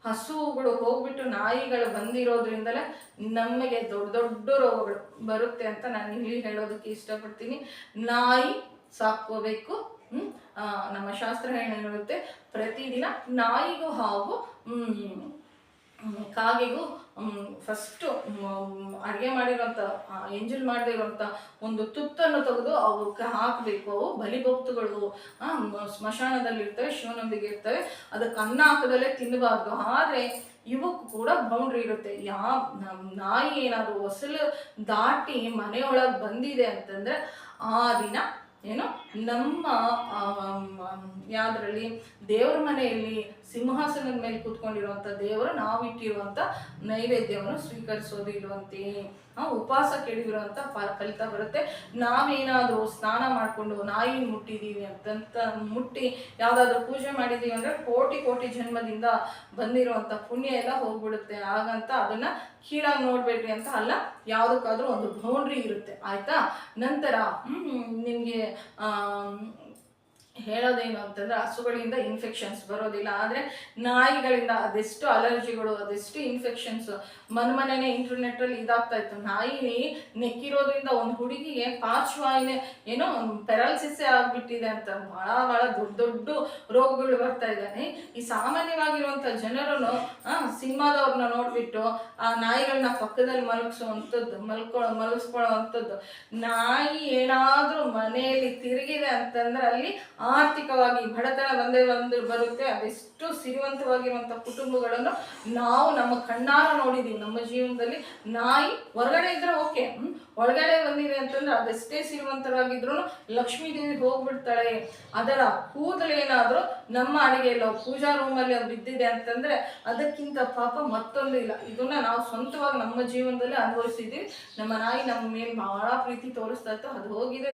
ಹಸುಗಳು ಹೋಗ್ಬಿಟ್ಟು ನಾಯಿಗಳು ಬಂದಿರೋದ್ರಿಂದಲೇ ನಮಗೆ ದೊಡ್ಡ ದೊಡ್ಡ ರೋಗಗಳು ಬರುತ್ತೆ ಅಂತ ನಾನು ಇಲ್ಲಿ ಹೇಳೋದಕ್ಕೆ ಇಷ್ಟಪಡ್ತೀನಿ. ನಾಯಿ ಸಾಕೋಬೇಕು. ನಮ್ಮ ಶಾಸ್ತ್ರ ಹೇಳುತ್ತೆ, ಪ್ರತಿದಿನ ನಾಯಿಗೂ ಹಾಗೂ ಕಾಗೆಗೂ ಫಸ್ಟು ಅಡುಗೆ ಮಾಡಿರೋಂಥ ಎಂಜಲ್ ಮಾಡದೇ ಇರೋಂಥ ಒಂದು ತುತ್ತನ್ನು ತೆಗೆದು ಅವಕ್ಕೆ ಹಾಕಬೇಕು. ಅವು ಬಲಿಭಕ್ತುಗಳು ಸ್ಮಶಾನದಲ್ಲಿರ್ತವೆ, ಶಿವನೊಂದಿಗೆ ಇರ್ತವೆ, ಅದಕ್ಕೆ ಅನ್ನ ಹಾಕದಲ್ಲೇ ತಿನ್ನಬಾರ್ದು. ಆದರೆ ಇವಕ್ಕೂ ಕೂಡ ಬೌಂಡ್ರಿ ಇರುತ್ತೆ. ನಾಯಿ ಏನಾದರೂ ಹೊಸಲು ದಾಟಿ ಮನೆಯೊಳಗೆ ಬಂದಿದೆ ಅಂತಂದರೆ ಆ ದಿನ ಏನು ನಮ್ಮ ಯಾವುದರಲ್ಲಿ ದೇವರ ಮನೆಯಲ್ಲಿ ಸಿಂಹಾಸನದ ಮೇಲೆ ಕೂತ್ಕೊಂಡಿರುವಂಥ ದೇವರು ನಾವಿಟ್ಟಿರುವಂಥ ನೈವೇದ್ಯವನ್ನು ಸ್ವೀಕರಿಸೋದು ಇರುವಂತೆ ಉಪವಾಸ ಕೆಡವಿರುವಂಥ ಫಲಿತ ಬರುತ್ತೆ. ನಾವೇನಾದರೂ ಸ್ನಾನ ಮಾಡಿಕೊಂಡು ನಾಯಿ ಮುಟ್ಟಿದ್ದೀವಿ ಅಂತಂತ ಮುಟ್ಟಿ ಯಾವುದಾದ್ರೂ ಪೂಜೆ ಮಾಡಿದ್ದೀವಿ ಅಂದರೆ ಕೋಟಿ ಕೋಟಿ ಜನ್ಮದಿಂದ ಬಂದಿರುವಂಥ ಪುಣ್ಯ ಎಲ್ಲ ಹೋಗ್ಬಿಡುತ್ತೆ. ಹಾಗಂತ ಅದನ್ನು ಕೀಳಾಗಿ ನೋಡಬೇಡ್ರಿ ಅಂತ ಅಲ್ಲ, ಯಾವುದಕ್ಕಾದ್ರೂ ಒಂದು ಬೌಂಡ್ರಿ ಇರುತ್ತೆ, ಆಯಿತಾ. ನಂತರ ನಿಮಗೆ ಹೇಳೋದೇನು ಅಂತಂದರೆ, ಹಸುಗಳಿಂದ ಇನ್ಫೆಕ್ಷನ್ಸ್ ಬರೋದಿಲ್ಲ, ಆದರೆ ನಾಯಿಗಳಿಂದ ಅದೆಷ್ಟು ಅಲರ್ಜಿಗಳು, ಅದೆಷ್ಟು ಇನ್ಫೆಕ್ಷನ್ಸ್ ಮನೆಯೇ ಇಂಟರ್ನೆಟ್ಟಲ್ಲಿ ಇದಾಗ್ತಾ ಇತ್ತು. ನಾಯಿ ನೆಕ್ಕಿರೋದ್ರಿಂದ ಒಂದು ಹುಡುಗಿಗೆ ಪಾರ್ಶ್ವವಾಯು ಏನೋ ಪೆರಾಲಿಸಿಸೇ ಆಗಿಬಿಟ್ಟಿದೆ ಅಂತ, ಭಾಳ ದೊಡ್ಡ ದೊಡ್ಡ ರೋಗಗಳು ಬರ್ತಾ ಇದ್ದಾನೆ. ಈ ಸಾಮಾನ್ಯವಾಗಿರುವಂಥ ಜನರು ಸಿನಿಮಾದವ್ರನ್ನ ನೋಡಿಬಿಟ್ಟು ಆ ನಾಯಿಗಳನ್ನ ಪಕ್ಕದಲ್ಲಿ ಮಲಗಿಸ್ಕೊಳ್ಳೋ ಅಂಥದ್ದು. ನಾಯಿ ಏನಾದರೂ ಮನೆಯಲ್ಲಿ ತಿರುಗಿದೆ ಅಂತಂದ್ರೆ ಅಲ್ಲಿ ಆರ್ಥಿಕವಾಗಿ ಬಡತನ ಬರುತ್ತೆ. ಅದೆಷ್ಟು ಸಿರಿವಂತವಾಗಿರುವಂಥ ಕುಟುಂಬಗಳನ್ನು ನಾವು ನಮ್ಮ ಕಣ್ಣಾರ ನೋಡಿದ್ದೀವಿ ನಮ್ಮ ಜೀವನದಲ್ಲಿ. ನಾಯಿ ಹೊರಗಡೆ ಇದ್ರೆ ಓಕೆ, ಒಳಗಡೆ ಬಂದಿದೆ ಅಂತಂದ್ರೆ ಅದೆಷ್ಟೇ ಸಿರಿವಂತರಾಗಿದ್ರು ಲಕ್ಷ್ಮೀ ದೇವಿ ಹೋಗ್ಬಿಡ್ತಾಳೆ. ಅದರ ಕೂದಲೇನಾದರೂ ನಮ್ಮ ಅಡಿಗೆಯಲ್ಲ ಪೂಜಾ ರೂಮಲ್ಲಿ ಅದು ಬಿದ್ದಿದೆ ಅಂತಂದ್ರೆ ಅದಕ್ಕಿಂತ ಪಾಪ ಮತ್ತೊಂದು ಇಲ್ಲ. ಇದನ್ನ ನಾವು ಸ್ವಂತವಾಗಿ ನಮ್ಮ ಜೀವನದಲ್ಲಿ ಅನುಭವಿಸಿದ್ದೀವಿ. ನಮ್ಮ ನಾಯಿ ನಮ್ಮ ಮೇಲೆ ಬಹಳ ಪ್ರೀತಿ ತೋರಿಸ್ತಾ ಇತ್ತು, ಅದು ಹೋಗಿದೆ.